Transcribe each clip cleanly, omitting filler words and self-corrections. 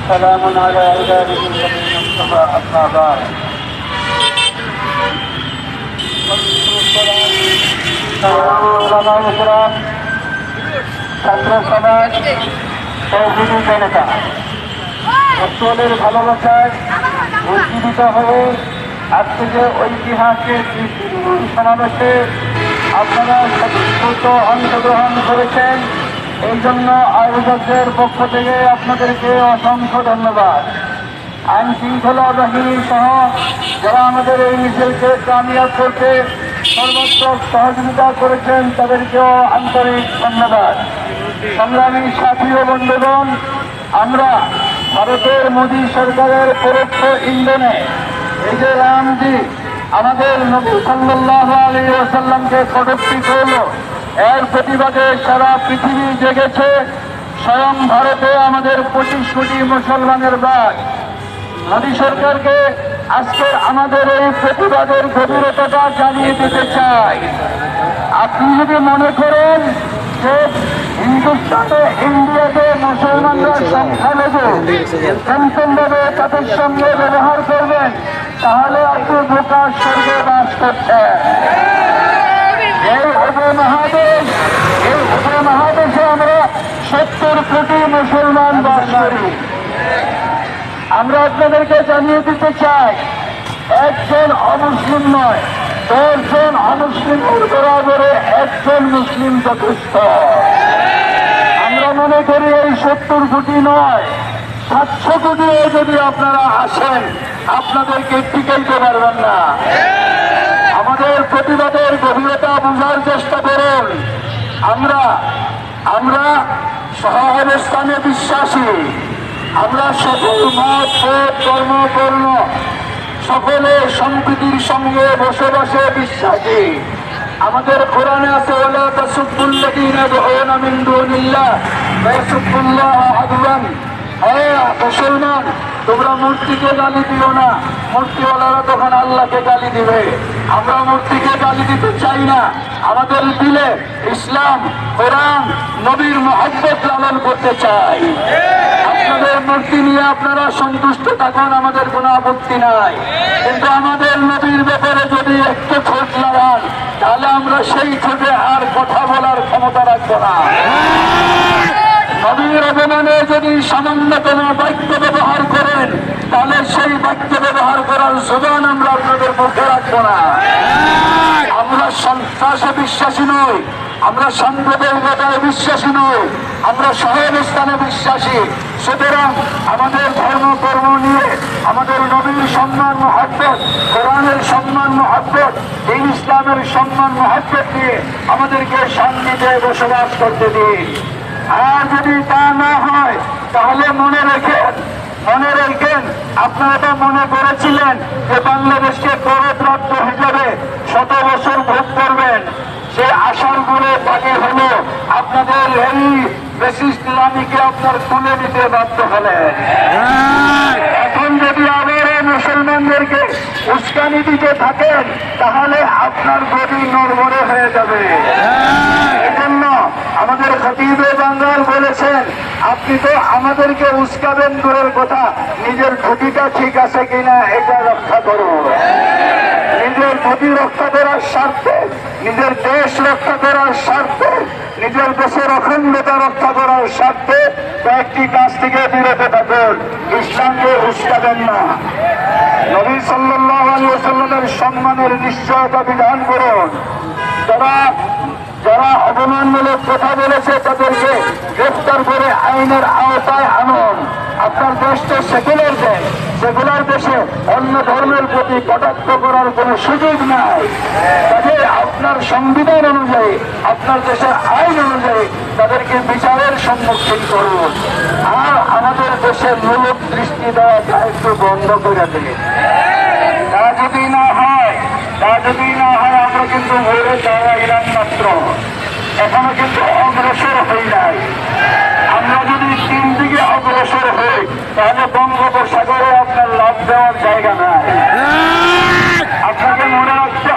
وسلام على عباده الذين اصطفى أما بعد ছাত্র সমাজ তৌহিদি জনতা রসুলের ভালোবাসায় উজ্জীবিত হয়ে আজকে যে ঐতিহাসিক সমাবেশে আপনারা স্বতঃস্ফূর্ত অংশগ্রহণ করেছেন, এই জন্য আয়োজকদের পক্ষ থেকে আপনাদেরকে অসংখ্য ধন্যবাদ। আইন শৃঙ্খলা বাহিনী সহ যারা আমাদের এই মিছিলকে কামিয়াব করতে সর্বাত্মক সহযোগিতা করেছেন তাদেরকেও আন্তরিক ধন্যবাদ। সংগ্রামী সাথী ও বন্ধুগণ, আমরা ভারতের মোদী সরকারের পরোক্ষ ইন্ধনে এই যে রামজি আমাদের নবী সাল্লাল্লাহু আলাইহি ওয়াসাল্লামকে কটূক্তি করল, এর প্রতিবাদে সারা পৃথিবী জেগেছে। স্বয়ং ভারতে আমাদের 25 কোটি মুসলমানের বাস। মোদী সরকারকে আজকের আমাদের এই প্রতিবাদের গভীরতাটা জানিয়ে দিতে চাই। আপনি যদি মনে করেন যে হিন্দুস্তানে ইন্ডিয়াতে মুসলমানরা সংখ্যালঘু ভাবে তাদের সঙ্গে ব্যবহার করবেন, তাহলে আপনি বোকা স্বর্গে বাস করছেন। এই উপমহাদেশে আমরা 70 কোটি মুসলমান বাস করি। আমরা আপনাদেরকে জানিয়ে দিতে চাই, একজন অমুসলিম নয়, 10 জন অমুসলিমের বরাবরে একজন মুসলিম যথেষ্ট। আমরা মনে করি এই 70 কোটি নয়, 700 কোটি যদি আপনারা আসেন, আপনাদেরকে টিকাইতে পারবেন না। আমাদের প্রতিবাদের গভীরতা বোঝার চেষ্টা করুন। আমরা সহাবস্থানে বিশ্বাসী। আমরা সকল মত, কর্ম, বর্ণ সকলে সম্প্রীতির সঙ্গে বসবাসে বিশ্বাসী। আমাদের কোরআনে আছে, ওয়ালা তাসুবুল্লাযীনা ইয়াদউনা মিন দুনিল্লাহ ওয়া ইয়াসুবুল্লাহ আদওয়ান। মুসলমান, তোমরা মূর্তিকে গালি দিও না, মূর্তিওয়ালারা তখন আল্লাহকে গালি দিবে। আমরা মূর্তিকে গালি দিতে চাই না, আমাদের দিলে ইসলাম, কোরআন, নবীর মহব্বত লালন করতে চাই। আপনাদের মূর্তি নিয়ে আপনারা সন্তুষ্ট থাকুন, আমাদের কোনো আপত্তি নাই, কিন্তু আমাদের নবীর ব্যাপারে যদি একটু ঠোঁট লাগান, তাহলে আমরা সেই ঠোঁটে আর কথা বলার ক্ষমতা রাখবো না। নবীর অভিমানে যদি সামান্যতম বাক্য ব্যবহার করেন, তাহলে সেই বাক্য ব্যবহার করার জবান আমরা আপনাদের মুখে রাখবো না। আমরা সন্ত্রাসে বিশ্বাসী নই, আমরা সাম্প্রদায়িকতায় বিশ্বাসী নই, আমরা সহাবস্থানে বিশ্বাসী। সুতরাং আমাদের ধর্ম কর্ম নিয়ে, আমাদের নবীর সম্মান মহব্বত, কোরআনের সম্মান মহব্বত, দিন ইসলামের সম্মান মহব্বত নিয়ে আমাদেরকে শান্তিতে বসবাস করতে দিন। আর যদি তা না হয়, তাহলে মনে রেখেন, আপনারা তো মনে করেছিলেন যে বাংলাদেশকে গণতন্ত্র হিসাবে 100 বছর ভোগ করবেন। সে আশার গুলো বাকি হলো, আপনাদের এই ফ্যাসিস্ট ইসলামীকে আপনার তুলে নিতে বাধ্য হলেন। এখন যদি আবার মুসলমানদেরকে উস্কানি দিতে থাকেন, তাহলে আপনার গদি নড়বড়ে হয়ে যাবে। এজন্য আমাদের খতিবে বাঙ্গাল বলেছেন, আপনি তো আমাদেরকে উস্কাবেন দূরের কথা, নিজের গদিটা ঠিক আছে কিনা এটা রক্ষা করুন। নিজের গদি রক্ষা করার স্বার্থে, নিজের দেশ রক্ষা করার স্বার্থে, নিজের দেশের অখণ্ডতা রক্ষা করার স্বার্থে কয়েকটি কাজ থেকে বিরত থাকুন। ইসলামকে উস্কাবেন না। নবী সাল্লাল্লাহু আলাইহি ওয়াসাল্লামের সম্মানের নিশ্চয়তা বিধান করুন। যারা অবমানমূলক কথা বলেছে তাদেরকে গ্রেফতার করে আইনের আওতায় আনুন। আপনার দেশ তো সেকুলার দেশ, সেকুলার দেশে অন্য ধর্মের প্রতি কটাক্ষ করার কোনো সুযোগ নাই। তবে আপনার সংবিধান অনুযায়ী, আপনার দেশের আইন অনুযায়ী তাদেরকে বিচারের সম্মুখীন করুন। আর আমাদের দেশের মূলক দৃষ্টি দেওয়াটা একটু বন্ধ করে দিন। তা যদি না হয়, আমরা কিন্তু মরে যাওয়া ইরান মাত্র, এখনো কিন্তু অগ্রসর হই নাই। আমরা যদি 3 দিকে অগ্রসর হই, তাহলে বঙ্গোপসাগরে আপনার লাভ দেওয়ার জায়গা নাই। আপনাকে মনে রাখতে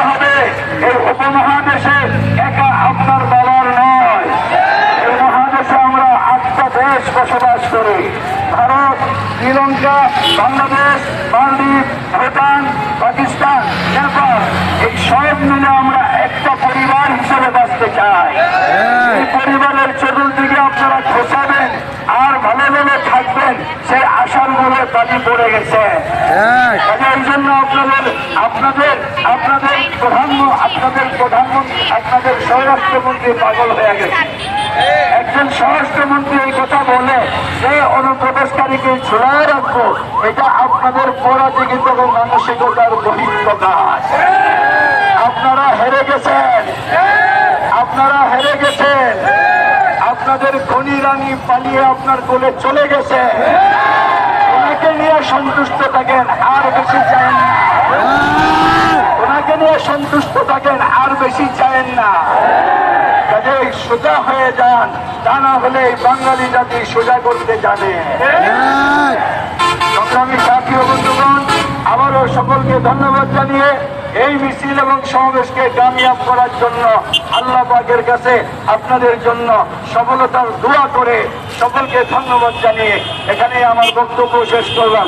হবে, এই উপমহাদেশে একা আপনার বলার নয়। এই মহাদেশে আমরা 8টা দেশ বসবাস করি। ভারত, শ্রীলঙ্কা, বাংলাদেশ, মালদ্বীপ, ভুটান, পাকিস্তান, নেপাল, এই সব মিলে আমরা একটা পরিবার হিসেবে বাঁচতে চাই। এই পরিবারের চতুর্দিকে আপনারা খোঁচাবেন আর ভালো ভালো থাকবেন, সেই আশার মূলে পানি পড়ে গেছে। এই জন্য আপনাদের স্বরাষ্ট্রমন্ত্রী পাগল হয়ে গেছে। একজন স্বরাষ্ট্রমন্ত্রী এই কথা বলে যে অনুপ্রবেশকারীকে ঝুলায় রাখবো, এটা আপনাদের পরাজিত এবং মানসিকতার বহিঃপ্রকাশ। আপনারা হেরে গেছেন, আপনারা হেরে গেছেন। আপনাদের খনি রানী পালিয়ে আপনার কোলে চলে গেছে। ওনাকে নিয়ে সন্তুষ্ট থাকেন, আর বেশি চান না। ওনাকে নিয়ে সন্তুষ্ট থাকেন, আর বেশি চান না। কাজে সোজা হয়ে যান, তা না হলে এই বাঙালি জাতি সোজা করতে জানে। সংগ্রামী সাথী ও বন্ধুগণ, আবারও সকলকে ধন্যবাদ জানিয়ে এই মিছিল এবং সমাবেশকে কামিয়াব করার জন্য আল্লাহ পাকের কাছে আপনাদের জন্য সফলতার দোয়া করে সকলকে ধন্যবাদ জানিয়ে এখানে আমার বক্তব্য শেষ করলাম।